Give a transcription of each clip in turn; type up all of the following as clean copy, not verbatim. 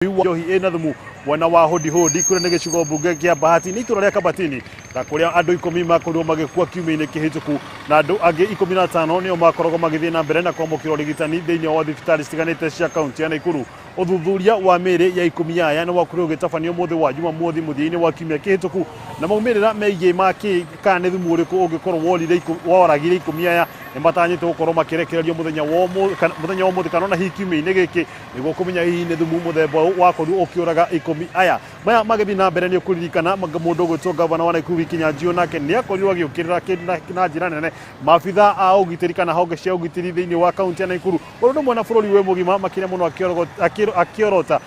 Johi ena thumu wana wa hodi kure nege cigo bunge kia bahati ni turare kabatini na kuria andu 10 makorirwo magikua kiumia-ini kihituku na andu angi 15 nio makorogo magithie na mbere na kwamukirwo rigitani thiini wa thibitari citiganite cia kaunti ya Nakuru. Uthuthuria wa miri ya 10 aya ni wakorirwo gitafanio muthi wa Jumamothi muthia-ini wa kiumia kihituku na maumirira megie maki kana thumu uriku ungikorwo worire woragire 10 aya nimatanyite gukorwo makirekererio muthenya wa muthi kana na hi kiumia-ini giki niguo kumenya hihi ni thumu muthemba wakorirwo ukiuraga 10 aya maya magathi na mbere ni kuririkana mundu gwitwo gavana wa Nakuru Kinyanjio nake ni akorirwo agiukirira na njira nene maabitha a ugitiri kana honge cia ugitiri thiini wa kaunti ya Nakuru undu mwana bururi we mugima makire muno akiorota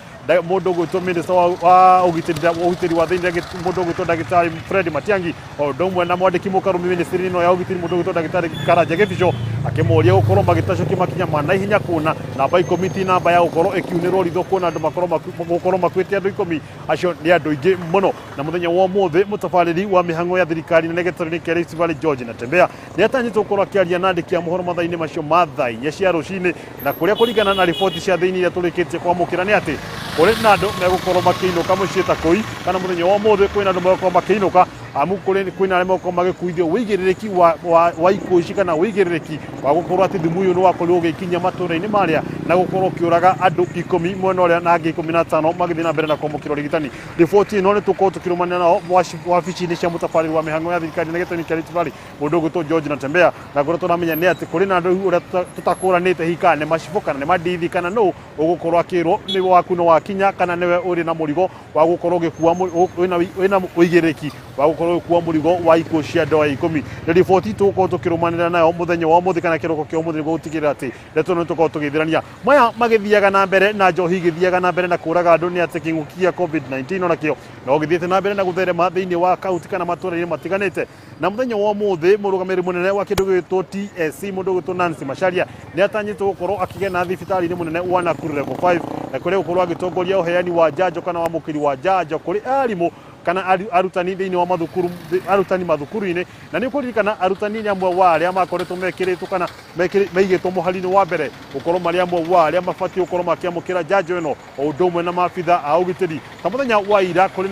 mundu gwitwo minister wa ugitiri wa thiini mundu gwitwo Dagitari Fred Matiang'i undu mwana mwandiki mukaru ministry no ya ugitiri mundu gwitwo Dagitari Karanja Gebico akimuria gukorwo magitacokia makinya mana hinya kuna namba committee namba ya gukorwo ikiunirwo ritho kuona andu gukorwo makwite andu 10 acio ni andu ingi muno na muthenya wa muthi mutafariri wa mihango ya thirikari na negetoroni kia Rift Valley George Natembea ni atanyitwo gukorwo akiaria na andiki a mohoro mathaini macio mathai ya cia rucini na kuria kuringana na riboti cia thiini iria turikitie kwamukira ni ati kuri na andu megukorwo makiinuka mucii ta koi kana muthenya wa muthi kwina andu megukorwo makiinuka amu kuri kwina arĩa megukorwo magikuithio wigirĩrĩki wa ikuũ ici kana wigirĩrĩki wa gukorwo ati thumu uyu ni wakorirwo ugikinya matũra-inĩ maria na gukorwo ukiuraga andu 10 mwena uria na angi 15 magithie na mbere na kwamukirwo rigitani. Riboti ino ni tukorwo tukirumania nao wabici-ini cia mutafariri wa mihango ya thirikari na negetoroni kia Rift Valley mundu gwitwo George Natembea na ngoro turamenya ni ati kuri na andu uria tutakuranite hika ni macibo kana ni mandithi kana no ugukorwo akirwo ni waku no wakinya kana niwe uri na murigo wa gukorwo gikua wina wigirĩrĩki wa gukorwo gikua murigo wa ikuũ cia ndoa 10. Riboti tukorwo tukirumanira nayo muthenya wa muthi kana kiroko kia muthi gutigirira ati ndeto no tukorwo tugithirania maya magithiaga na mbere na njohi githiaga na mbere na kuraga andu ni ati kingukia COVID-19 onakio no githiete na mbere na gutherema thiini wa kaunti kana matũra-inĩ matiganite na muthenya wa muthi murugamiri munene wa kindu gwitwo TSC mundu gwitwo Nancy Macharia ni atanyitwo gukorwo akigena thibitari-inĩ munene wa Nakuru level 5 na kuria gukorwo agitongoria uheani wa njanjo kana wa mukiri wa njanjo kuri arimu kana arutani thiini wa mathukuru arutani mathukuru-ini na ni kuririkana arutani amwe wa aria makoretwo mekiritwo kana meigitwo muhari-ini wa mbere gukorwo mari amwe wa aria mabati gukorwo makiamukira njanjo ino o undu umwe na maabitha a ugitiri ta muthenya wa ira kuri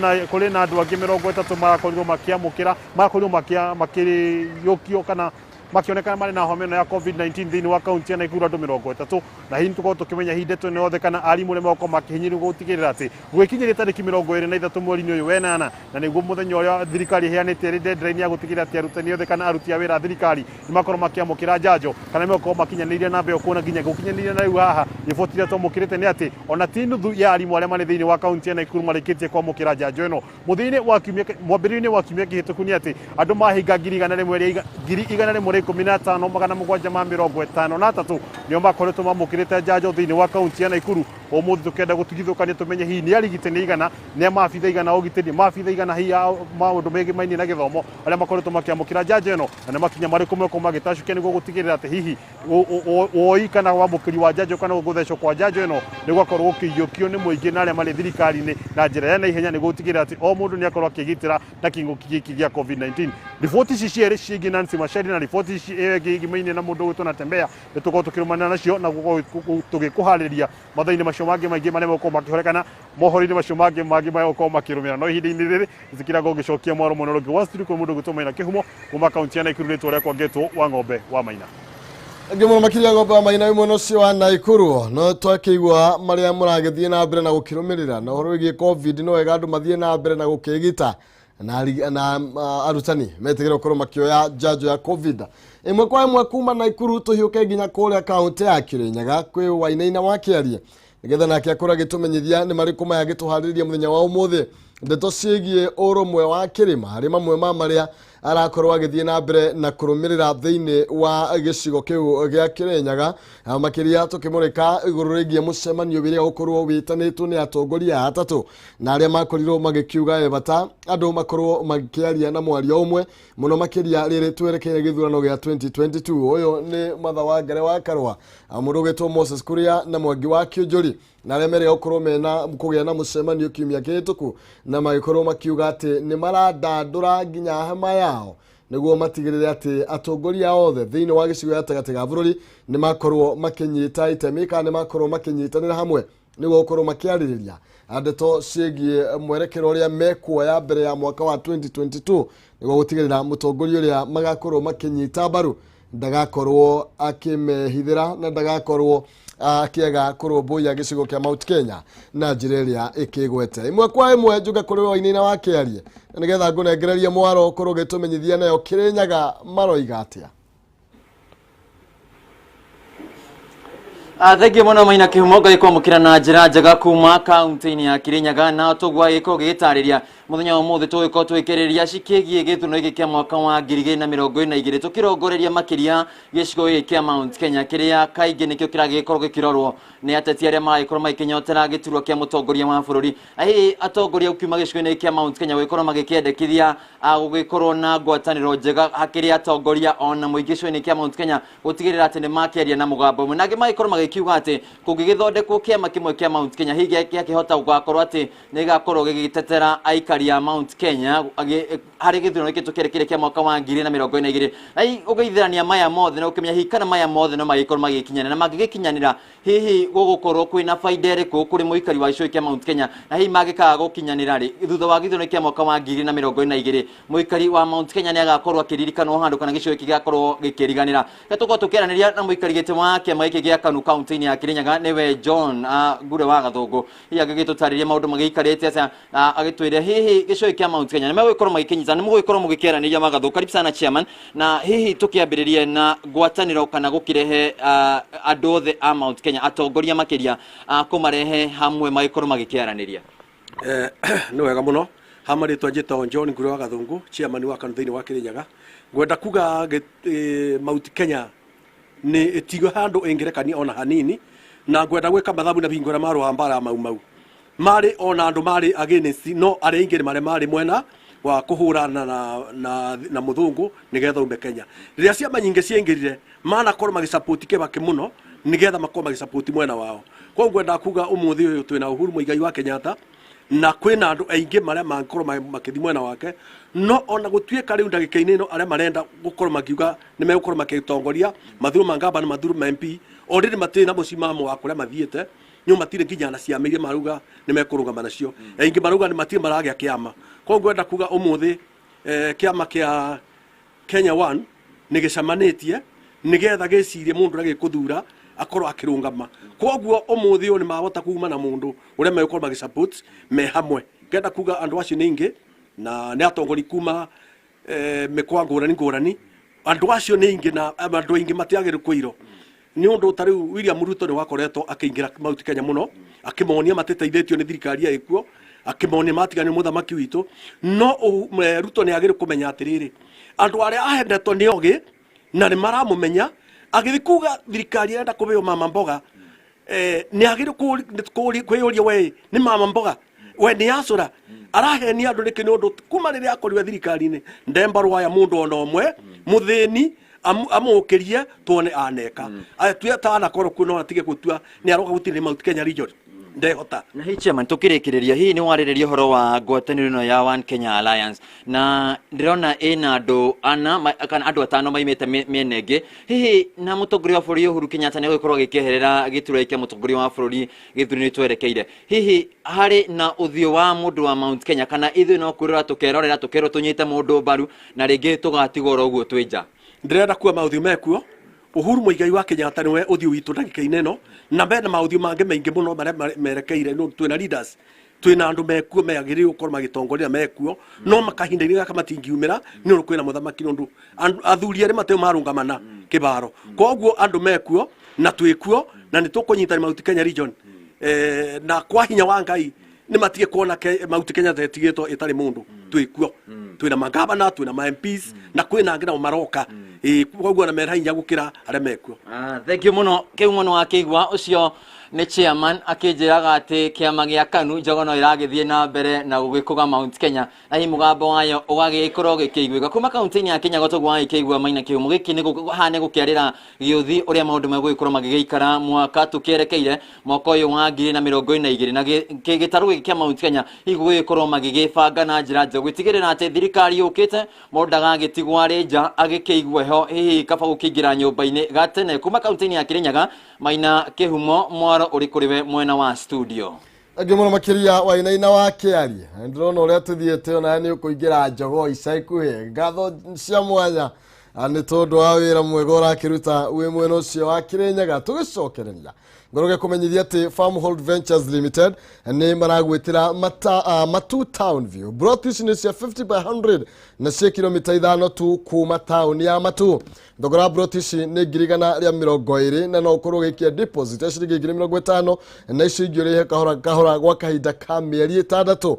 na andu angi 30 marakorirwo makiamukira makorirwo makiriyukio kana makionekana mari na homa ya COVID-19 thiini wa kaunti ya Nakuru andu 30 na hihi tukorwo tukimenya hi ndeto yothe kana arimu ni moko makihinyirwo gutigirira ati gwikinyira tariki 23 mweri-ini uyu wenana na niguo muthenya uria thirikari iheanite deadline ya gutigirira ati arutani yothe kana aruti a wira thirikari ni makorwo makiamukira njanjo kana mekorwo makinyaniria na mbeo kuona nginya gukinyaniria na riu haha riboti iria twamukirite ni ati ona ti nuthu ya arimu aria mari thiini wa kaunti ya Nakuru marikitie kwamukira njanjo ino muthia-ini wa kiumia mwambĩrĩrio-inĩ wa kiumia kihituku ni ati andu mahinga 115 753 nio makoretwo mamukirite njanjo thiini wa kaunti ya Nakuru. Umuthi tukenda gutigithukania tumenye hihi ni arigitani igana ni maabitha igana ugitiri maabitha igana hihi maundu megi maini na githomo aria makoretwo makiamukira njanjo ino na makinya mariku meko magitacukia niguo gutigirira ati hihi woi kana wamukiri wa njanjo kana guthecwo kwa njanjo ino ni gwakorwo ukiyukio ni muingi na aria mari thirikari-ini na njira ya naihenya niguo gutigirira ati o mundu ni akorwo akigitira na kinguki giki gia COVID-19. Riboti ici cieri ciĩgiĩ Nancy Macharia na riboti ici ĩgimaine na mundu gwitwo Natembea ni tukorwo tukirumana nacio na tugikuharĩria mathaini macio mangi maingi maria moko makihorekana mohoro-ini macio mangi magoko makirumira no ihinda-ini riri zikira gogicokia mwaro monologi wa studio kwa mundu gwitwo Maina Kihumo kuma kaunti ya Nakuru ritwa ria kwangetwo wa ng'ombe wa Maina ngimo makiria ng'ombe wa Maina umono cio wa Nakuru no twakigwa maria muragithie na mbere na gukirumirira na uhoro wigi COVID no wega andu mathie na mbere na gukigita na arutani metigire gukorwo makioya njanjo ya COVID imwe kwa imwe kuma Nakuru tuhiuke nginya kuria kaunti ya Kirinyaga kwi Wainaina wa Kiaria nigetha nake akora gitumenyithia ni mariku maya gituhaririria muthenya wa umuthi ndeto ciegie urumwe wa kirima hari mamwe ma maria arakorwo agithie na mbere na kurumirira thiini wa gicigo kiu gia Kirinyaga makiria tukimurika iguru rigie mucemanio biria gukorwo witanitwo ni atongoria atatu na aria makorirwo magikiuga bata andu makorwo magikiaria na mwario umwe muno makiria riri twerekeire githurano gia 2022 uyu ni matha wa ngare wa Karwa mundu gwitwo Moses Kuria na Mwangi wa Kionjuri na remere gukorwo mena kugia na mucemanio kiumia kihituku na magikorwo makiuga ati ni maradandura nginya hema yao niguo matigirire ati atongoria othe thiini wa gicigo gatagatĩ ga bururi ni makorwo makinyita itemi kana ni makorwo makinyitanira hamwe nigo korwo makiaririria ndeto ciĩgiĩ mwerekero ũrĩa mekuoya mbere ya mwaka wa 2022 nigo gutigirira mutongoria ũrĩa magakorwo makinyita mbaru ndagakorwo akimehithira na ndagakorwo akiega kurũmbũiya gĩcigo kĩa Mount Kenya na njĩra ĩrĩa ĩkĩgwete. Imwe kwa imwe njuga kũrĩ waini-na wakĩarie na nĩgetha ngũnengererie mwaro ũkorwo gĩtũmenyithia nayo Kĩrĩnyaga maroiga atĩa. Thengiũ mũno Maina Kĩhumo ngagĩkwamũkĩra na njĩra njega kuma kaunti-inĩ ya Kĩrĩnyaga na tũgwa gĩkorwo gĩgĩtarĩria muthenya wa mũthĩ tũgĩkorwo twĩkĩrĩria cikĩgiĩ gĩthurano gĩkĩ kĩa mwaka wa 2022 tũkĩrongoreria makĩria gĩcigo gĩkĩ kĩa Mount Kenya kĩrĩa kaingĩ nĩkĩo kĩragĩkorwo gĩkĩrorwo nĩ ateti arĩa maragĩkorwo magĩkĩnyotera gĩturwa kĩa mũtongoria wa bũrũri. Atongoria kuma gĩcigo-inĩ kĩa Mount Kenya gũgĩkorwo magĩkĩendekithia gũgĩkorwo na ngwatanĩro njega hakĩrĩ atongoria ona mũingĩ gĩcigo-inĩ kĩa Mount Kenya gũtigĩrĩra atĩ nĩ makĩaria na mũgambo ũmwe. Nangĩ magĩkorwo magĩkiuga atĩ kũngĩgĩthondekwo kĩama kĩmwe kĩa Mount Kenya hihi gĩakĩhota gũgakorwo atĩ nĩ gĩgakorwo gĩgĩtetera aikari ya Mount Kenya harĩ gĩthurano gĩkĩ tũkĩrĩkĩrĩria kĩa mwaka wa 2022. Na ũgeithĩrania maya mothe na ũkĩmenya hihi kana maya mothe no magĩkorwo magĩkinyanĩra na mangĩgĩkinyanĩra hihi gũgũkorwo kwĩna baida ĩrĩkũ kũrĩ mũikari wa gĩcigo kĩa Mount Kenya, na hihi mangĩkaga gũkinyanĩra rĩ thutha wa gĩthurano kĩa mwaka wa 2022 mũikari wa Mount Kenya nĩ agakorwo akĩririkanwo handũ kana gĩcigo gĩkĩ gĩgakorwo gĩkĩriganĩra. Tũkorwo tũkĩaranĩria na mũikari gĩtĩ wa kĩama gĩkĩ gĩa KANU kaunti-inĩ ya Kĩrĩnyaga nĩwe John Ngure wa Gathũngũ. Hihi agĩgĩtũtarĩria maũndũ magĩikarĩte atĩa agĩtwĩra hihi gĩcigo kĩa Mount Kenya nĩ megũgĩkorwo magĩkinyitana nĩ mũgũgĩkorwo mũgĩkĩaranĩria Magathũ. Karibu sana chairman, na hihi tũkĩambĩrĩrie na ngwatanĩro kana gũkĩrehe andũ othe a Mount Kenya atongoria makĩria kũmarehe hamwe magĩkorwo magĩkĩaranĩria. Nĩ wega mũno hamarĩtwa njĩtagwo John Ngure wa Gathũngũ, chairman wa KANU thĩinĩ wa Kĩrĩnyaga. Ngwenda kuga Mount Kenya nĩ ĩtigo handũ ĩngĩrekania ona hanini, na ngwenda gwĩka mathabu na bingora marũa mbara mau marĩ ona andũ marĩ against no arĩa aingĩ marĩ marĩ mwena wa kuhurana na mũthũngũ nigetha ume Kenya. Rĩrĩa ciama nyingĩ ciaingĩrire manakorwo magĩsupport kĩbaki mũno nigetha makorwo magĩsupport mwena wao. Kwa ngwenda kuga ũmũthĩ ũyũ twĩna Uhuru Muigai wa Kenyatta na kwĩna andũ aingĩ marĩa mangĩkorwo makĩthi mwena wake, no ona gũtuĩka rĩu ndagĩka-inĩ ĩno arĩa marenda gũkorwo makiuga nĩ megũkorwo magĩtongoria mathuru ma ngamba na mathuru ma MP already matĩ na mũcimamo wa kũrĩa mathiĩte nyo matirĩ nginya na ciama iria maruga nĩ mekũrũgama nacio, aingĩ maruga nĩ matirĩ maragĩa kĩama. Kwa ngwenda kuga ũmũthĩ kĩama kĩa Kenya One nĩ gĩcamanĩtie nigetha gĩcirie mũndũ ũrĩa gĩkũthura akorwo akĩrũngama. Koguo ũmũthĩ ũyũ nĩ mahota kuuma na mũndũ ũrĩa megũkorwo magĩsupport me hamwe. Ngenda kuga andũ acio nĩ aingĩ na nĩ atongoria kuma mĩkoa ngũrani andũ acio nĩ aingĩ na andũ aingĩ matiagĩrĩirwo kũirwo nĩ ũndũ ta rĩu William Ruto nĩ wakoretwo akĩingĩra Mount Kenya mũno akĩmonia matĩteithĩtio nĩ thirikari ya ikuo akĩmonia matiganio mũthamaki witũ, no Ruto nĩ agĩrĩirwo kũmenya atĩrĩrĩ andũ arĩa ahendetwo nĩ ogĩ na nĩ maramũmenya agĩthi kuga thirikari ĩrenda kũbeo mama mboga nĩ agĩrĩirwo kwĩyũria we nĩ mama mboga we nĩ acũra arahenia andũ nĩkĩ nĩ ũndũ kuma rĩrĩa akorirwo thirikari-inĩ ndemba rwaya mũndũ ona ũmwe mũthĩni amũkĩrie tuone aneka tuya tana korwo kuno atige gũtua nĩ aroka gũtirĩ Mount Kenya region ndehota. Na hihi chairman tũkĩrĩkĩrĩria hihi nĩ warĩrĩria ũhoro wa ngwatanĩro ĩno ya One Kenya Alliance na ndĩrona ĩna andũ ana kana andũ atano maimĩte mĩena ĩngĩ, hihi na mũtongoria wa bũrũri Uhuru Kenyatta nĩ gũgĩkorwo agĩkĩeherera gĩturwa kĩa mũtongoria wa bũrũri gĩthurano twerekeire, hihi harĩ na ũthiũ wa mũndũ wa Mount Kenya kana ithuĩ no kwĩrora tũkerwo tũnyite mũndũ mbaru na rĩngĩ tũgatigora ũguo twĩ nja? Ndĩrenda kuwa maũthiũ mekuo Uhuru Muigai wa Kenyatta nĩwe ũthiũ witũ ndagĩka-inĩ ĩno na mena maũthiũ mangĩ maingĩ mũno marĩa merekeire no twĩna leaders twĩna andũ mekuo meagĩrĩirwo gũkorwo magĩtongoria mekuo no makahinda-inĩ gaka matingiumĩra nĩ ũndũ kwĩna mũthamaki nĩ ũndũ athuri arĩa mateo marũngamana kĩbaro. Koguo andũ mekuo na twĩkuo na nĩ tũkũnyitana Mount Kenya region na kwa hinya wa Ngai nĩ matige kuona Mount Kenya ĩtigĩtwo ĩtarĩ mũndũ twĩkuo twĩna magavana twĩna ma MPs na kwĩna angĩ nao maroka koguo na mera hinya gũkĩra arĩa mekuo. Thank you mũno. Kĩu mũno wakĩigua ũcio nĩ chairman akĩnjĩraga atĩ kĩama gĩa KANU njogono ĩragĩthiĩ na mbere na gũgĩkũga Mount Kenya na hihi mũgambo wayo ũgagĩkorwo gĩkĩiguĩka kuma kaunti-inĩ ya Kenya gotogwo gĩkĩigua Maina Kĩhumo gĩkĩ nĩ hana gũkĩarĩra gĩũthi ũrĩa maũndũ megũgĩkorwo magĩgĩikara mwaka tũkĩerekeire mwaka ũyũ wa 2022 na gĩtarũ gĩkĩ kĩa Mount Kenya hihi gũgĩkorwo magĩgĩbanga na njĩra njega gũtigĩrĩra atĩ thirikari yukite mundu ndagagitigwo ari nja agikeigwe ho hihi kaba gukingira nyumba-ini gatene kuma kaunti-ini ya Kirinyaga. Maina Kihumo mwaro uri kuriwe mwena wa studio. Agimono makiria wa ina wa kiari ndrona uria tuthiete ona ni ukuingira njogo icaikuhe ngatho cia mwanya ani tondu wa wira mwega urakiruta wi mwena ucio wa Kirinyaga tugicokereria ngoroge kumenyithia ati Farmhold Ventures Limited ni maragwitira Matu Town View brought this in 50 by 100 na cia kilomita 5 tu kuma town ya Matu. Thogora brought this ni girigana ria 20 na no ukorwo gikia deposit ya ciringi 50 na icio ingire kahora gwa kahinda ka mieri 6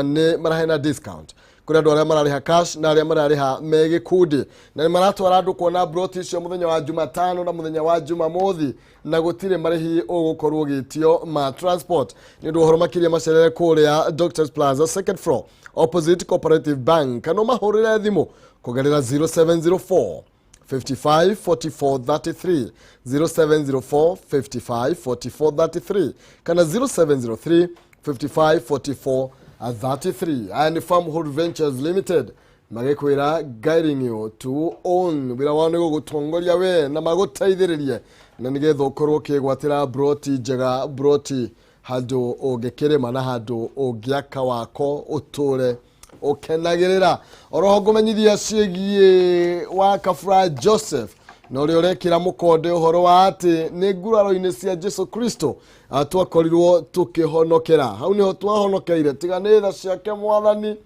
ni marahena discount kuri andu aria marariha cash na aria marariha mege kudi na maratwara andu kuona brought icio muthenya wa Jumatano na muthenya wa Jumamothi na gutire marihi ugukorwo gitio ma transport ni ndu horo makiria macerere kuria Doctors Plaza second floor opposite Cooperative Bank kana mahorera thimu kugerera 0704 55 44 33 0704 55 44 33 kana 0703 55 44 33 and Farmhold Ventures Limited magekwira guiding you to own bila wano gugutongoria we na magutaithiririe na nigetha ukorwo kigwatira broti njega broti handu ungikirima na handu ungiaka wako uture ukenagirira oroho gumenyithia ciegie wa Kafra Joseph no ri urekira mukonde uhoro wa ati ni nguraro-ini cia Jesu Kristo atwakorirwo tukihonokera hau niho twahonokeire tigane tha ciake mwathani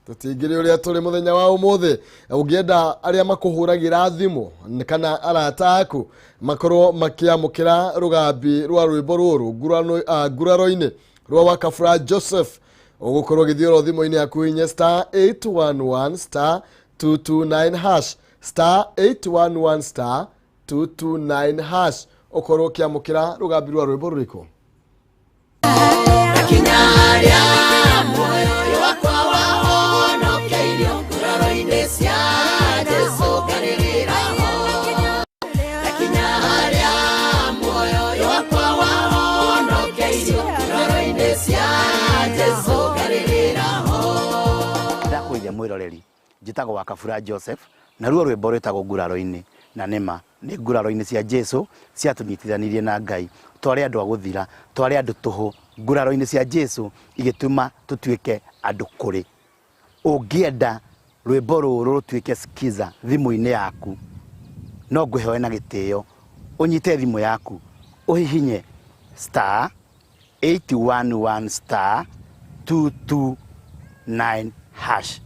tutingire uria turi muthenya wa umuthi ungienda aria makuhuragira thimu kana arata aku makorwo makiamukira rugambi rwa rwimbo ruru nguraro-ini rwa wa Kafra Joseph ugukorwo githioro thimu-ini yaku inye star 811 star 229 hash star 811 star 229 hash ukorwo kiamukira rugambi rwa rwimbo ruriko Kinyaria moyo wakwa wahonokeire nguraro-ini cia Jesu gaririraho Kinyaria moyo wakwa wahonokeire nguraro-ini cia Jesu gaririraho ndakuiria mwiroreri njitagwo wa Kafura Joseph na ruo rwimbo rwitagwo nguraro-ini na nema ni nguraro-ini cia Jesu ciatunyitithanirie na Ngai twari andu aguthira twari andu tuhu nguraro-ini cia Jesu igituma tutuike andu kuri ungienda rwimbo ruru rutuike skiza thimu-ini yaku no nguhewe na gitio unyite thimu yaku uhihinye star 811 star 229 hash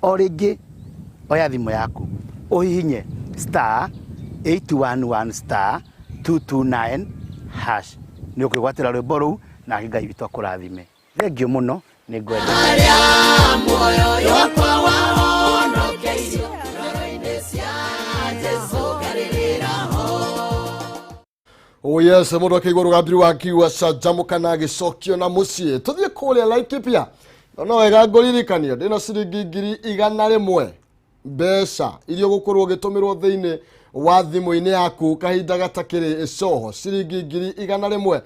oringi oya thimu yaku uhihinye star 811 star 229 hash ni ukigwatira rwimbo ruu na Ngai witu akurathime thengio muno ni ngwenda moyo wakwa wahonokeire nguraro-ini cia Jesu gaririraho oh yes mundu akigwa rugambi rwa kiwa cajamuka na gicokio na mucie tuthie kuria Laikipia no wega ngoririkania ndina ciringi 100 mbeca irio gukorwo gitumirwo thiini wa thimu-ini yaku kahinda gatakiri icoho ciringi 100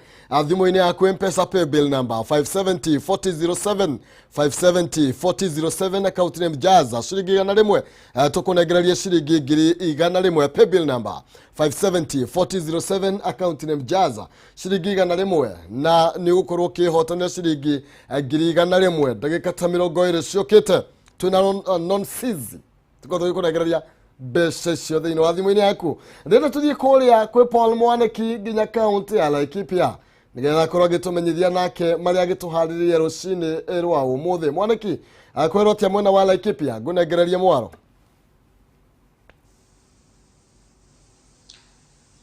thimu-ini yaku M-Pesa pay bill number 570 4007 570 4007 account name Jaza ciringi 100 tukunegereria ciringi 100 pay bill number 570 4007 account name Jaza ciringi 100 na ni gukorwo kihotania ciringi 100 ndagika ta 20 ciokite tuna non seize tuko kunegereria mbeca cio thiini wa thimu-ini yaku ndenda tuthie kuria kwi Paul Mwaniki nginya kaunti ya Laikipia nigetha korwo agitumenyithia nake maria agituhariririe rucini rwa umuthi Mwaniki akwerotia mwena wa Laikipia ngunegererie mwaro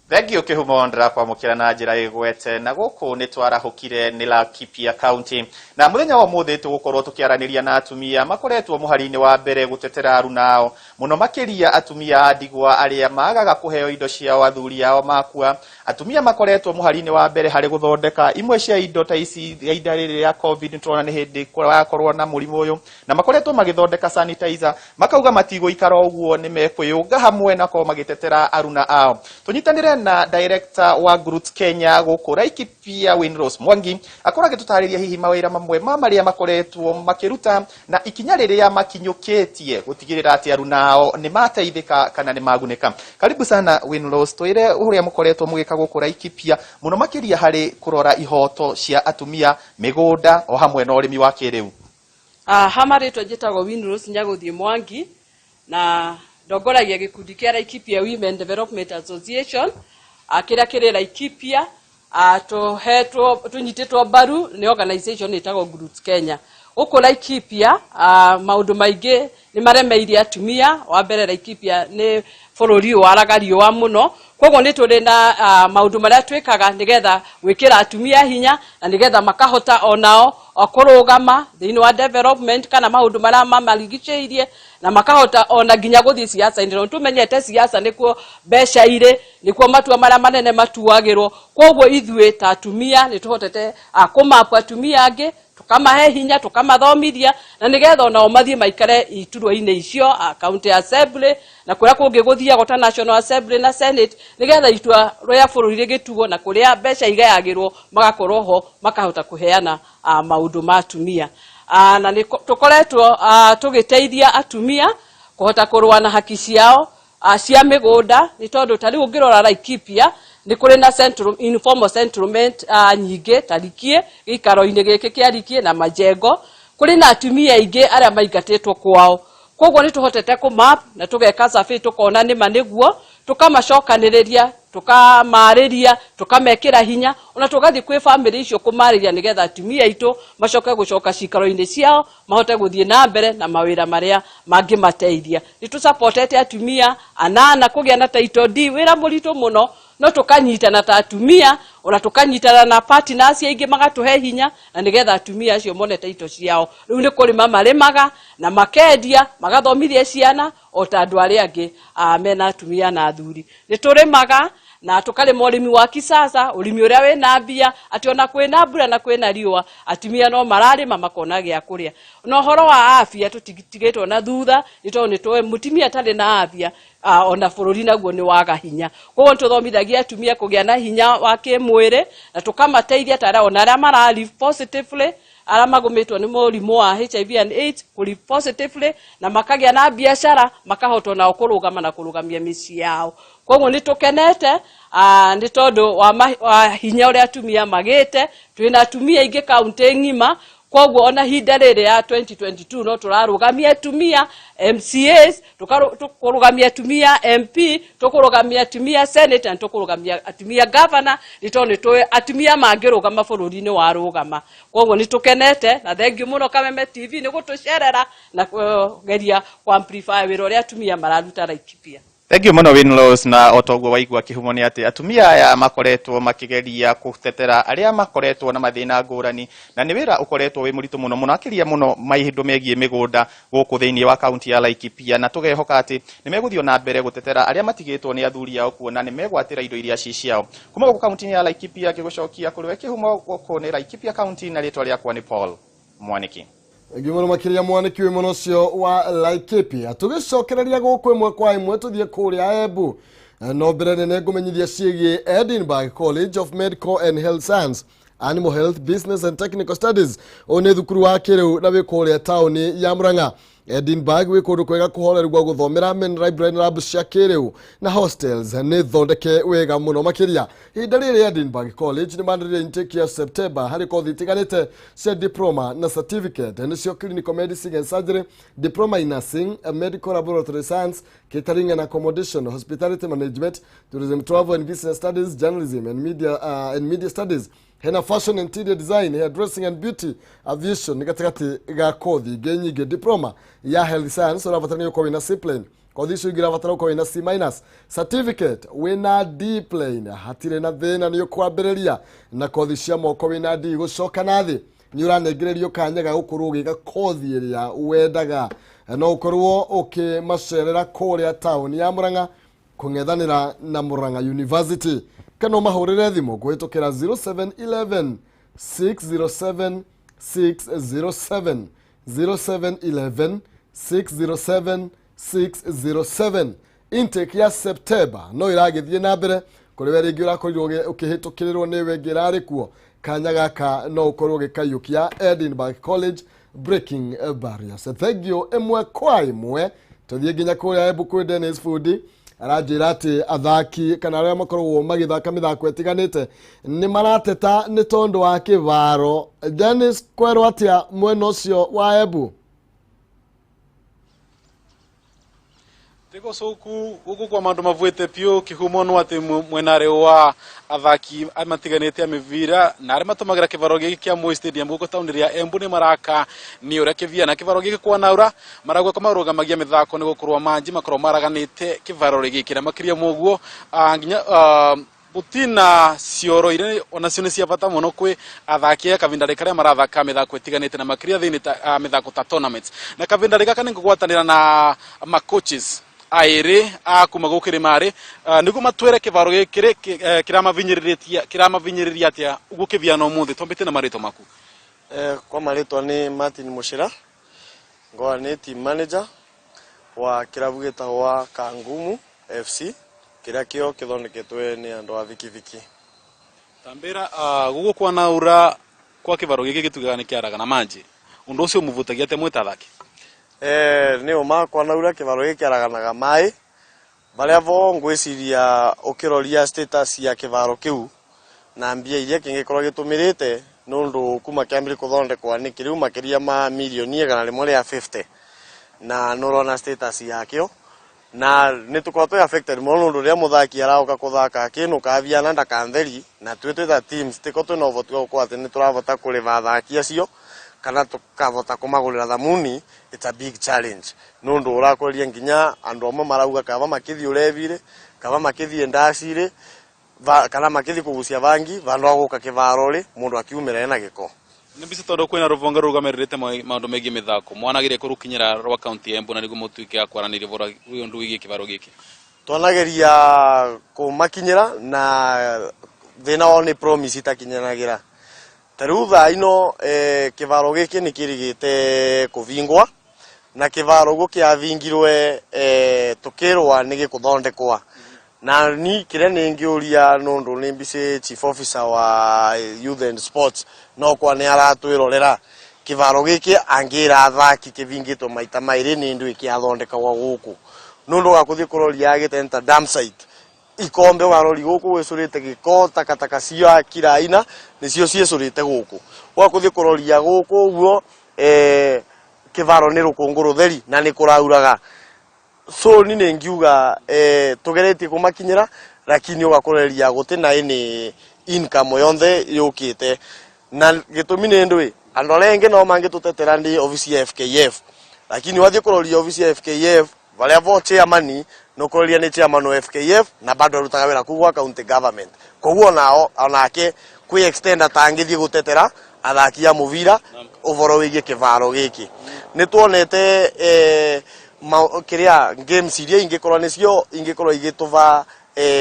Thengio Kihumo ndirakwamukira na njira igwete na guku ni twarahukire ni Laikipia County na muthenya wa muthi tugukorwo tukiaraniria na atumia makoretwo muhari-ini wa mbere gutetera arunao muno makiria atumia andigwa aria magaga kuheo indo cia athuri ao makua atumia makoretwo muhari-ini wa mbere hari guthondeka imwe cia indo ta ici ihinda riri ya covid twana ni hindi kwakorwo na murimu uyu na makoretwo magithondeka sanitizer makauga matigũikara ũguo ni mekwiyunga hamwe na ko magitetera aruna ao tunyitanire na director wa Groups Kenya guku Laikipia Winrose Mwangi akora gitutariria hihi mawira mamwe maria makoretwo makiruta na ikinya riria makinyuketie gutigirira ati arunao ni mateithika kana ni maguneka. Karibu sana Winrose, twire uria mukoretwo mugika guku Laikipia muno makiria hari kurora ihoto cia atumia migunda o hamwe na urimi wa kiriu. Hamaritwo njitagwo Winrose Nyaguthie Mwangi na ndongoragia gikundi kia Laikipia Women Development Association akiria kiri Laikipia tunyititwo baru ni organization itagwo Groups Kenya. Uko Laikipia maundu maingi ni maremeirie atumia. Wa mbere Laikipia ni bururi waragario wa muno, koguo ni turi na maundu maria twikaga nigetha gwikira atumia hinya na nigetha makahota onao kurugama thiini wa development kana maundu maria mamarigiceirie na makahota ona ginya guthii siasa. Ndiro tumenyete siasa nikuo besha ire, nikuo matua maria manene matuagirwo. Koguo ithue ta atumia ni tuhotete kumapu atumia angi tukamahe hinya tukamathomithia na nigetha onao mathie maikare iturwa-ini icio county assembly na kuria kungi guthia gota national assembly na senate nigetha itua roya bururi rigituo na kuria besha igayagirwo magakorwo ho makahota kuheana maundu ma atumia. Na tukoretwo tugiteithia atumia kuhota kurwa na haki ciao cia migunda ni tondu tari ungirora Laikipia ni kuri na central informal settlement nyingi tarikie gikaro-ini giki kia rikie na majengo kuri na atumia ingi aria maingatitwo kwao. Koguo ni tuhotete ku map na tugeka survey tukona ni maniguo tukamacokaniriria tukamariria tukamekira hinya ona tugathi kwi family icio kumariria nigetha atumia itu macoke gucoka cikaro-ini ciao mahote guthie na mbere na mawira maria mangimateithia. Ni tu supportete atumia anana kugia na title D wira muritu muno no tukanyitana ta atumia ona tukanyitana na partners ingi magatuhe hinya na nigetha atumia acio mone title ciao. Riu ni kuri mamarimaga na makendia magathomithia ciana o ta andu aria angi mena atumia na athuri. Ni turimaga na tukarima urimi wa kisasa, urimi uria wina mbia ati ona kwina mbura na kwina riua atumia no mararima makona gia kuria. No horo wa afya tutigitwo na thutha ni twe mutimia tari na afya ona bururi naguo ni waga hinya. Koguo tuthomithagia atumia kugia na hinya wa kimwiri na tukamateithia tara ona aria mara live positively ara magumitwo ni murimu wa HIV and AIDS kuri positively na makagia na biashara makahotwo na kurugama na kurugamia misi yao. Koguo ni tukenete ni tondu wa hinya uria atumia magite. Twina atumia ingi kaunti ngima, koguo ona hinda riri ya 2022 no turarugamia atumia MCAs, tukurugamia atumia MP, tukurugamia atumia Senate na tukurugamia atumia governor. Ni tondu twe atumia mangirugama bururi-ini wa rugama. Koguo ni tukenete na thengiu muno Kameme TV ni gutucerera na kugeria ku amplify wira uria atumia mararuta Laikipia. Thank you muno Winrose, na otoguo waigua kihumo ni ati atumia aya makoretwo makigeria kutetera aria makoretwo na mathina ngurani na ni wira ukoretwo wi muritu muno muno akiria muno maihindu megie migunda guku thiini wa county ya Laikipia, na tugehoka ati ni meguthio na mbere gutetera aria matigitwo ni athuri yao kuona ni megwatira indo iria ciao kuma guku county ya Laikipia. Kigucokia kuriwe kihumo guku ni Laikipia county na ritwa riakwa ni Paul Mwaniki. Gimoro makiria Mwaniki wi muno cio wa Laikipia. Tugicokereria guku imwe kwa imwe tuthie kuria Embu. No mbere ne ngumenyithia ciĩgie Edinburgh College of Medical and Health Science, Animal Health, Business and Technical Studies one thukuru wa kiriu na wikuria tauni ya Murang'a. Edinburgh wi kundu kwega kuhorerwa guthomera men library lab cia kiriu na hostels ni thondeke wega muno makiria. Hinda riri Edinburgh College ni mandire intake ya September hari kothi itiganite cia diploma na certificate nicio clinical medicine and surgery, diploma in nursing, medical laboratory science, catering and accommodation, hospitality management, tourism, travel and business studies, journalism and media studies, hena fashion, interior design, hairdressing and beauty, aviation. Nigatigati ga kothi genyige diploma ya health science uravatania uko wina C plane, kothi icio igira vatara uko wina C minus, certificate wina D plane hatire na thina ni ukwambiriria, na kothi cia moko wina D gucoka nathi ni uranegererio kanya ga gukorwo giga kothi iria wendaga. No ukorwo ukimacerera kuria town ya Murang'a kung'ethanira na Murang'a University. Kano mahurire thimu kuhitukira 0711 607 607 0711 607 607. Intake ya September no iragithie na mbere kuri we ringi urakorirwo ukihitukiriro ni wengirari kuo kanya gaka no ukorwo gikayukia Edinburgh College breaking barriers. Thank you emwe kwa imwe tuthie nginya kuria Embu kwi Dennis Fudi arajira ati athaki kana aria makorwo magithaka mithako etiganite ni marateta ni tondu wa kivaro. Dennis, kwero atia mwena ucio wa Embu? Tiko soku guku kwa mandu mavuete pio kihumo no ati mwenare wa athaki amatiganite amivira na ari matumagira kivaro giki kia Moi Stadium guko town ria Embu ni maraka ni uria kivia na kivaro giki kwa naura maragwa kwa marugamagia mithako ni gukurwa manji makorwo maraganite kivaro giki na makiria muguo nginya butina cioro ire ona cio ni cia bata muno kwi athaki akavindari karia marathaka mithako itiganite na makiria thiini mithako ta tournaments na kavindari gaka ni kugwatanira na ma coaches aire akuma gukirima niguo matwere kivaro gikire kiramavinyiriria atia ugukivia no muthi tombite na marito maku. Kwa marito ni Martin Mushira ngoa ni team manager wa kirabu gitagwa Kangumu FC kiria kio kithondeketwe ni andu a vikiviki tambira gugu kwa naura kwa kivaro giki gitugaga ni kiaraga na manji undu ucio muvutagia ate mwita thaki ni uma kwa naura kivaro giki kiaraganaga mai baria vo ngwiciria ukiroria status ya kivaro kiu na mbia iria kingikorwo gitumirite nundu kuma kiambire kuthondekwa ni kiriu makiria ma milioni igana rimwe ria 50 na nurona status yakio na nitukorwo affected muno nundu ria muthaki arauka kuthaka kinu kaviana ndakantheri na twita teams tiko twina uvoti wa gukwa ati nituravota kuriva athaki acio kana tukavota kumagurira thamuni. It's a big challenge nundu urakoria nginya andu amwe marauga kava makithi urevire kava makithi ndacire kana makithi kugucia vangi vandu aguka kivaro ri mundu akiumira ena giko ni bisi tondu kwina ruvonga rugamirite maundu megi mithako mwanagire kurukinyira rwa county Embu na niguo mutuike akwaranire vora undu wigi kivaro giki twanageria kumakinyira na thina wao ni promise itakinyanagira tarutha ino kivaro giki ni kirigite kuvingwa na kivaro gukiavingirwe tukirwa ni gikuthondekwa na ni kire ningiuria nundu ni mbise chief officer wa youth and sports no kwa ni aratwirorera kivaro giki angira athaki kivingitwo maita mairi ni ndu ikiathondekwa guku nundu gakuthi kuroria gitenta dam site ikombe warori guku wicurite giko takataka cia kira aina nicio ciecurite guku wakuthi kuroria guku uguo kivaro ni rukungu rutheri na ni kurauraga so ni nengiuga tugeretie kumakinyira lakini ugakoreria gutina ini income yonthe yukite na gitumi ni ndwi andu arengi no mangitutetera ndi ofisi ya FKF lakini wathi kuroria ofisi ya FKF valia vo chairman no kuroria ni chairman wa FKF na bado rutaga wira kugwa county government koguo nao onake kwi extend atangithi gutetera athaki ya muvira uvoro wigie kivaro giki ni tuonete kiria games iria ingikorwa nicio ingikorwa igituva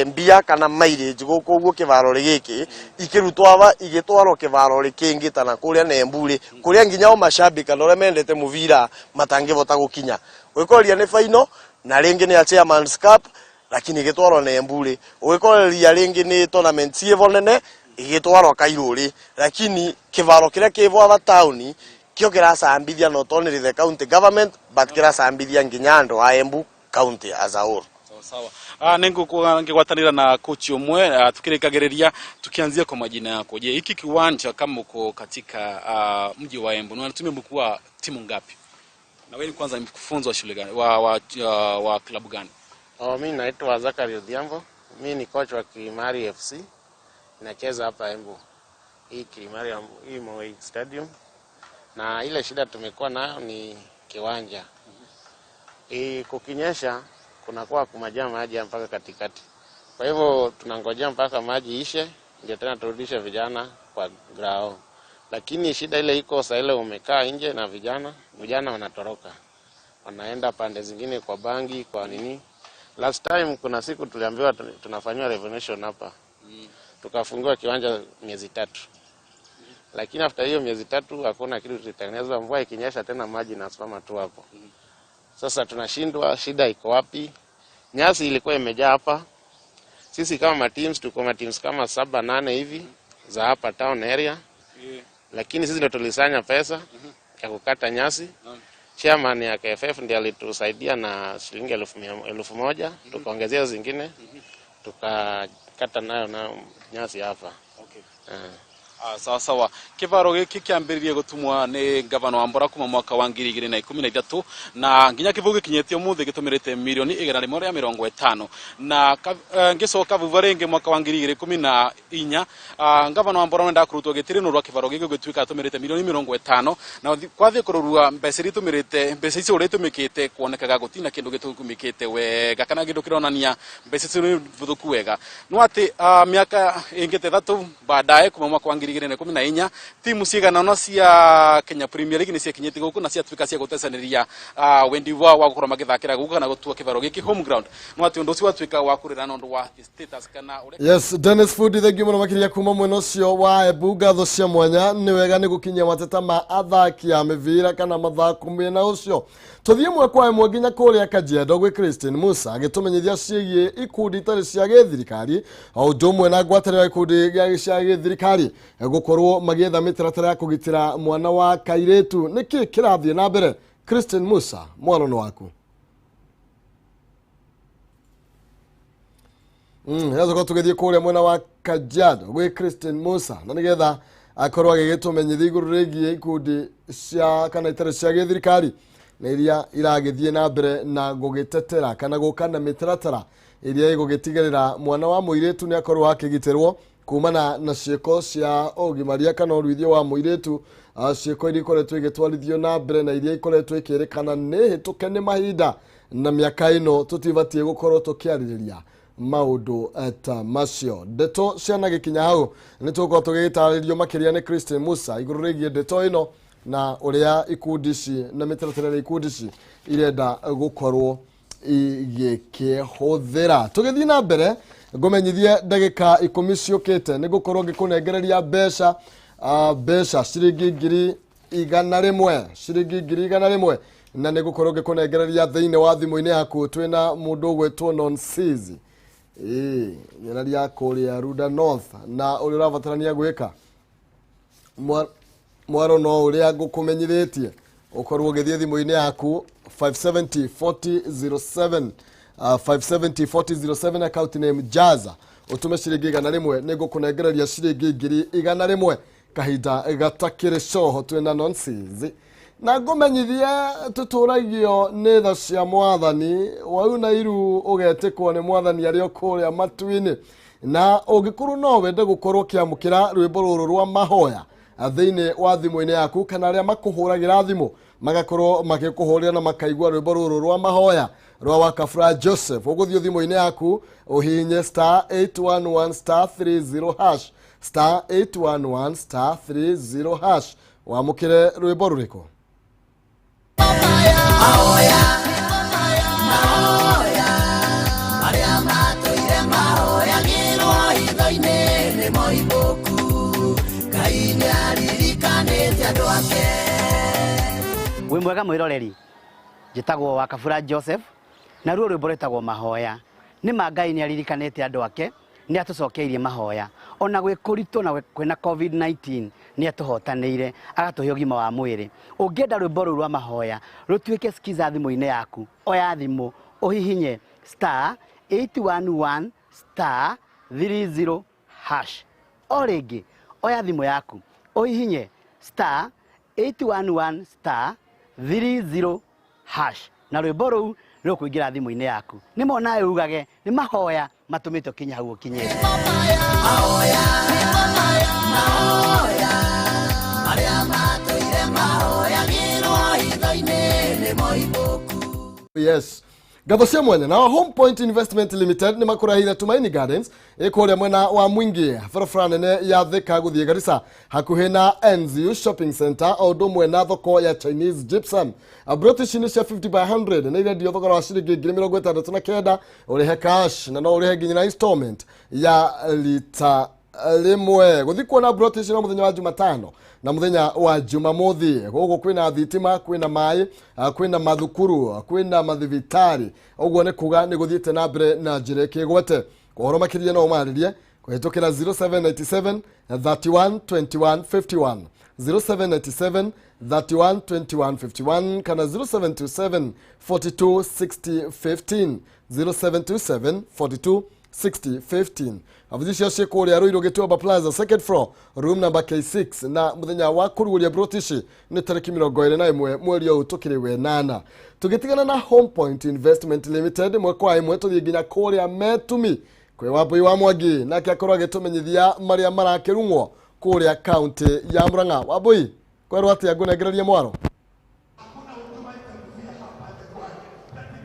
mbia kana mileage guku uguo kivaro giki ikirutwa igitwarwo kivaro rikingi tana kuria Nemburi kuria nginya o mashabika no remendete muvira matangivota gukinya gwikoria ni final na ringi ni a Chairman's Cup lakini igitwarwo Nemburi gwikoria ringi ni tournament cievonene igitwarwo Kairuri lakini kivaro kiria kivo ava town kio kirasambithia not only the county government but kirasambithia nginya andu a Embu county as a whole. Sawa. Ngigwatanira na coach umwe tukirikagiriria tukianzia kwa majina yako. Je, hiki kiwanja kama uko katika mji wa Embu unatumia mkuu wa timu ngapi? Na wewe kwanza mkufunzi wa shule gani wa klabu gani? Mimi naitwa Zakari Odhiambo. Mimi ni coach wa Kilimari FC. Nacheza hapa Embu. Hii Kilimari hii Moi Stadium. Na ile shida tumekuwa nayo ni kiwanja. Kukinyesha kunakuwa kumejaa maji mpaka katikati. Kwa hivyo tunangojea mpaka maji ishe ndio tena turudishe vijana kwa ground. Lakini shida ile iko sasa ile umekaa nje na vijana wanatoroka. Wanaenda pande zingine kwa bangi kwa nini? Last time kuna siku tuliambiwa tunafanywa revolution hapa. Tukafungiwa kiwanja miezi 3. Lakini after hiyo miezi 3 hakuna kitu tulitengeneza, mvua ikinyesha tena maji nasimama tu hapo. Sasa tunashindwa shida iko wapi? Nyasi ilikuwa imejaa hapa. Sisi kama teams tuko teams kama 7-8 hivi za hapa town area. Lakini sisi ndio tulisanya pesa ya kukata nyasi. Chairman ya KFF ndiye alitusaidia na shilingi 1,000, tukaongezea zingine tukakata nayo na nyasi hapa. Okay. Sawa. Kivaro giki kiambiririe gutumwa ni gavana wa Mbora kuma mwaka wa 2013 na nginya kivugo kinyetio muthe gitumirite milioni 150 na ngicoka vuva ringi mwaka wa 2014 gavana wa Mbora wenda kurutwo gitirino rwa kivaro giki gituika atumirite milioni 50 na kwathie kururua mbeca ritumirite mbeca icio ritumikite kuonekaga gutina kindu gitukumikite wega kana kindu kironania mbeca icio vuthuku wega no ati miaka ingite 3 baadaye kuma mwaka wa 2014 timu cigana no cia Kenya Premier League ni cia kinyiti guku na cia twika cia gutecaniria wendi wa gukora magithakira guku kana gutua kivaro giki home ground no ati undu cio twika wa kurira nondu wa status kana yes Dennis Food thank you muno makiria kuma mweno cio wa Ebuga tho cia mwanya ni wega ni gukinya mateta ma athaki ya mivira kana mathako mena ucio tuthie mwe kwa mwe nginya kuria Kajiado gwi Christian Musa agitumenyithia ciigie ikundi tari cia githirikari au ndumwe na ngwataniro ikundi cia githirikari gukorwo magietha mitaratara ya kugitira mwana wa kairetu niki kirathie na mbere Christian Musa mwalono waku yazo ko tugethie kuria mwana wa Kajiado gwi Christian Musa na nigetha akorwo agigitumenyithia iguru rigie ikundi cia kana itari cia githirikari na iria iragithie na mbere na gugitetera kana gukana mitaratara iria igugitigerera mwana wa muiretu ni akorwo akigitirwo kumana na cieko cia ogimaria kana uruithio wa muiretu cieko iria ikoretwo igitwarithio na mbere na iria ikoretwo ikirikana ni hituke ni mahinda na miaka ino tutivatie gukorwo tukiaririria maundu ta macio ndeto ciana gikinya hau ni tuko tugitaririo makiria ni Christian Musa iguru rigie ndeto ino na uria ikundi ci na mitaratara ikundi ci irenda gukorwo igikihuthira tugithii na mbere ngumenyithie ndagika 10 ciukite ni gukorwo ngikunengereria mbeca mbeca ciringi 100,000 na ni gukorwo ngikunengereria thiine wa thimu-ini yaku twina mundu gwetwo Nonsizi nyararia kuria Ruda North na uri urabatarania gwika mwaro no uria ngukumenyithitie ukorwo githie thimu-ini yaku 5704007 5704007 account name Jaza utume ciringi 100 ni ngukunengereria ciringi 100,000 kahinda gatakire coho twina Nonsizi na ngumenyithia tuturagio ni tha cia mwathani wau na iru ugetikwo ni mwathani ario kuria matu-ini na ungikorwo no wende gukorwo kiamukira rwimbo ruru rwa mahoya thiine wa thimu-ini yaku kana aria makuhuragira thimu magakorwo magikuhurira na makaigua rwimbo ruru rwa mahoya rwa Wakafura Joseph uguthio thimu-ini yaku uhinye *811*30# *811*30# wamukire rwimbo ruriko wi mwega mwiroreri njitagwo Wakafura Joseph na ruo rwimbo rwitagwo mahoya ni Ngai ni aririkanite andu ake ni atucokeirie mahoya ona gwi kurito na kwina COVID-19 ni atuhotanire agatuhe ugima wa mwiri ungienda rwimbo ruru rwa mahoya rutuike skiza thimu-ini yaku oya thimu uhihinye *811*30# oringi oya thimu yaku uhihinye *811*30# na rwimbo ruu rukuingira thimu-ini yaku ni mona ugage ni mahoya matumito kinya hau kinyete yes Gabo cia mwanya na Home Point Investment Limited ni makurahira Tumaini Gardens ikuria mwena wa mwingi barabara nene ya Thika guthie Garissa hakuhe na NZU Shopping Center o ndumwe na thoko ya Chinese Gypsum British ni cia 50 by 100 na ile dio thogora wa ciringi 69 urihe cash na no urihe nginya installment ya lita rimwe guthikwo na British na muthenya wa Jumatano na muthenya wa Jumamothi gugu kwina thitima kwina mai kwina mathukuru kwina mathivitari uguo ni kuga ni guthiete na mbere na njire kigwete Kuhoro makiria no umaririe kuhitukira 0797 31 21 51 0797 31 21 51 kana 0727 42 60 15 0727 42 60 15. Avuzishi shekori ya Ruiru Gituaba Plaza second floor room number K6 na muthenya wa kuruguria brotishi ni tariki 21 mweri utukiriwe 8. Tugitigana na Home Point Investment Limited mwekwa imwe tuthie nginya kuria Metumi kwe wabui wa Mwangi nake akorwo agitumenyithia maria marakirungwo kuria county ya Murang'a. Wabui kwerwo atia ngunegereria mwaro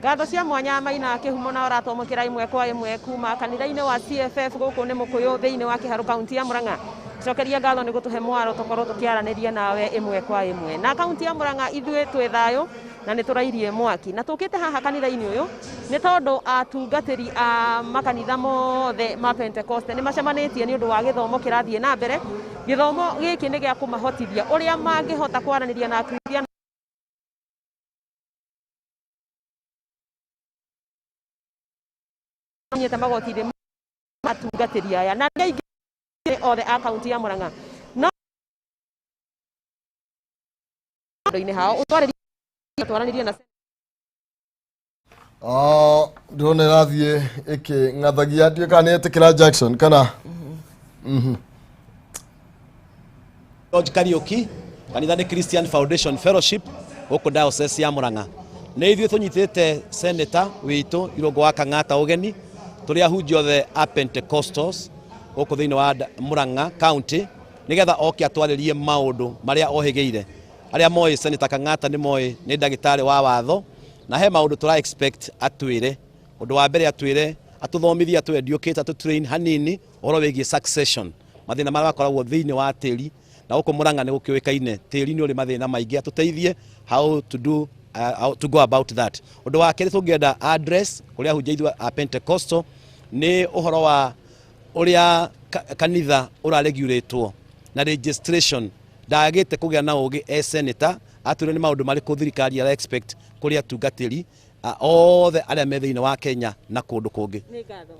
Gatho cia mwanya maina kihumo na oratomokira imwe kwa imwe kuma kanitha-ini wa CFF guku ni mukuyu thiini wa Kiharu kaunti ya Murang'a. Cokeria ngatho ni gutuhe mwaro tukorwo tukiaraniria nawe imwe kwa imwe na kaunti ya Murang'a ithue twi thayo na ni turairie mwaki na tukite haha kanitha-ini uyu ni tondu atungatiri a makanitha mothe ma Pentecost ni macemanitie ni undu wa githomo kirathie na mbere. Githomo giki ni gia kumahotithia uria mangihota kwaraniria na Kristiano nyeta magotire matungatiri aya na ngai othe a kaunti ya Murang'a no ndoine hao utwaranirie na ndone rathie iki ngathagia ndio kana etikira Jackson kana George Kariuki kanitha ni Christian Foundation Fellowship huko diocese ya Murang'a ni ithuĩ tunyitĩte senator witũ Irũngũ wa Kang'ata ũgeni tũrĩa ahunjia othe a Pentecostals gũkũ thĩinĩ wa Murang'a county nigetha oke atwarĩrie maũndũ marĩa ohĩgĩire. Arĩa moĩ senator Kang'ata nĩ moĩ nĩ ndagĩtarĩ wa watho na he maũndũ tũra expect atwĩre. Ũndũ wa mbere atwĩre atũthomithie atwendiũkĩte atũtrain hanini ũhoro wĩgiĩ succession mathĩna marĩa makoragwo thĩinĩ wa tĩri na gũkũ Murang'a nĩ gũkĩũĩkaine tĩri nĩ ũrĩ mathĩna maingĩ atũteithie how to go about that. Ũndũ wa kerĩ tũngĩenda address kũrĩa ahunjia ithuĩ a Pentecostal nĩ ũhoro wa ũrĩa kanitha ũraregulatwo na registration ndagĩte kũgĩa na ũgĩ senator atwĩre nĩ maũndũ marĩkũ thirikari ya expect kũrĩ atungatĩri othe arĩa me thĩinĩ wa Kenya na kũndũ kũngĩ.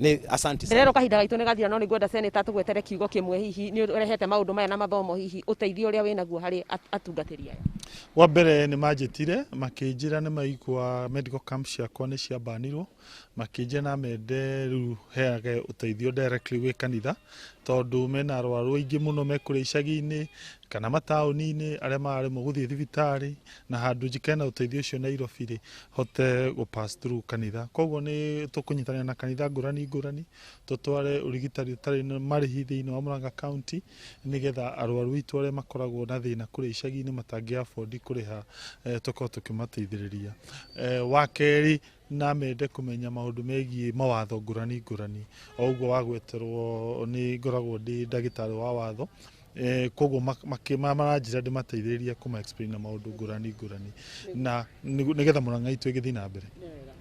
Nĩ asante. Rero kahinda gaitũ nĩ gathira no nĩ ngwenda senator tũgwetere kiugo kĩmwe hihi nĩ ũrehete maũndũ maya na mathomo hihi ũteithio ũrĩa wĩnaguo harĩ atungatĩri aya. Wa mbere nĩ manjĩtire makĩnjĩra nĩ maigua medical camp ciakwa nĩ ciambanirwo makĩnjĩra na mende rĩu heage ũteithio directly gwĩ kanitha tondu mena arwaru aingĩ mũno me kũrĩa icagi-inĩ kana mataũni-inĩ arĩa mararemwo gũthiĩ thibitarĩ na handũ njikena ũteithio ũcio Nairobi rĩ hote gũ pass through kanitha. Koguo nĩ tũkũnyitanĩra na kanitha ngũrani ngũrani tũtware ũrigitani ũtarĩ na marĩhi thĩinĩ wa Murang'a county nigetha arwaru aitũ arĩa makoragwo na thĩna kũrĩa icagi-inĩ matangĩ afford kũrĩha tũkorwo tũkĩmateithĩrĩria. Wa kerĩ na mende kumenya maũndũ megiĩ mawatho ngũrani ngũrani o ũguo wagweterwo nĩ ngoragwo ndĩ ndagĩtarĩ wa watho koguo maranjĩra ndĩmateithĩrĩrie kuma explain na maũndũ ngũrani ngũrani na nigetha Murang'a itũ ĩgĩthiĩ na mbere.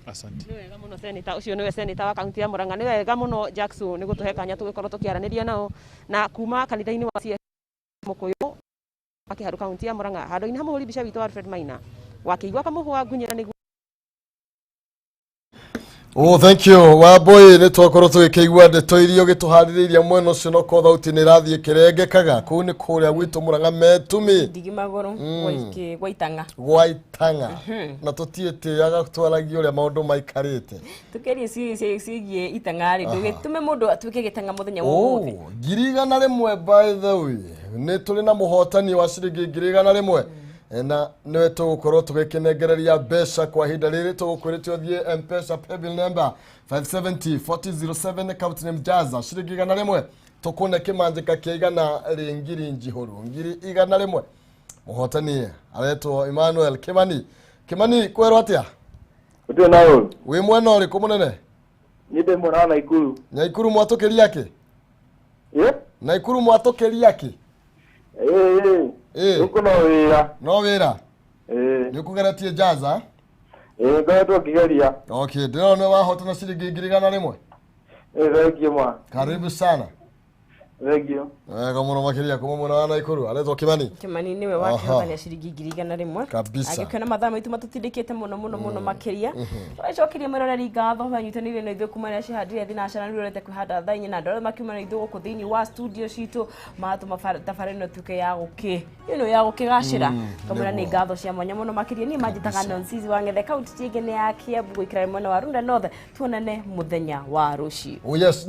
Asante. Nĩ wega mũno senator ũcio nĩwe senator wa kaunti ya Murang'a. Nĩ wega mũno Jackson nĩ gũtũhe kanya tũgĩkorwo tũkĩaranĩria nao na kuma kanitha-inĩ wa CFF mũkũyũ wa Kiharu kaunti ya Murang'a handũ-inĩ ha mũhũri mbica witũ Alfred Maina wakĩigua kamũhũa ngunyĩra nĩguo. Oh, thank you. Waboi nĩ twakorwo tũgĩkĩigua ndeto iria ũgĩtũharĩrĩirie mwena ũcio no ko thauti nĩ rathiĩ kĩrengekaga kũu nĩ kũrĩa gwitũ Murang'a Metumi Ndigimagũrũ Gwaitang'a na tũtiĩtĩaga twaragia ũrĩa maũndũ maikarĩte tukĩrie ciĩgiĩ itang'a rĩ ndũgĩtume mũndũ atuĩke gĩtang'a mũthenya wothe. 100,000 by the way nĩ tũrĩ na mũhotani wa ciringi 100,000 na nĩwe tũgũkorwo tũgĩkĩnengereria mbeca kwa ihinda rĩrĩ tũgũkwĩrĩtio thiĩ M-Pesa paybill number 570-4007 account name Jaza ciringi 100 tũkũne kĩmanjĩka kĩa igana rĩngiri njihũru ngiri 100 mũhotani aretwo Emmanuel Kimani kwerwo atĩa ũtũĩ nayo wĩ mwena ũrĩkũ mũnene nĩ ndĩ mwena wa Naikuru mwatũkĩria kĩ Naikuru mwatũkĩria kĩ Uko no wĩra nĩ ũkũgeretie Jaza ngoretwo ngĩgeria. Okay, ndĩrona wahotana ciringi 100,000. Thank you ma. Karibu sana. Thengio. Wega muno makiria kuma mwena wa Naikuru aletwo Kimani niwe wakĩhotania ciringi 1,100 kabisa agĩkĩona mathaa maitũ matũtindĩkĩte mũno makĩria tũcokerie mũroreri ngatho banyitanĩire na ithuĩ kuma rĩrĩa cihandire thinacara nĩ rũrete kwĩhanda thaa 4 na andũ arĩa makiuma na ithuĩ gũkũ thĩinĩ wa studio citũ matũma thabarĩ ĩno tuĩke ya gũkĩgacĩra kamũra nĩ ngatho cia mwanya mũno makĩria niĩ manjĩtaga Nonsizi wa Ng'ethe kaunti ĩngĩ nĩ ya Kiambu gũikara mwena wa Runda North tuonane mũthenya wa rũciũ. Oh yes.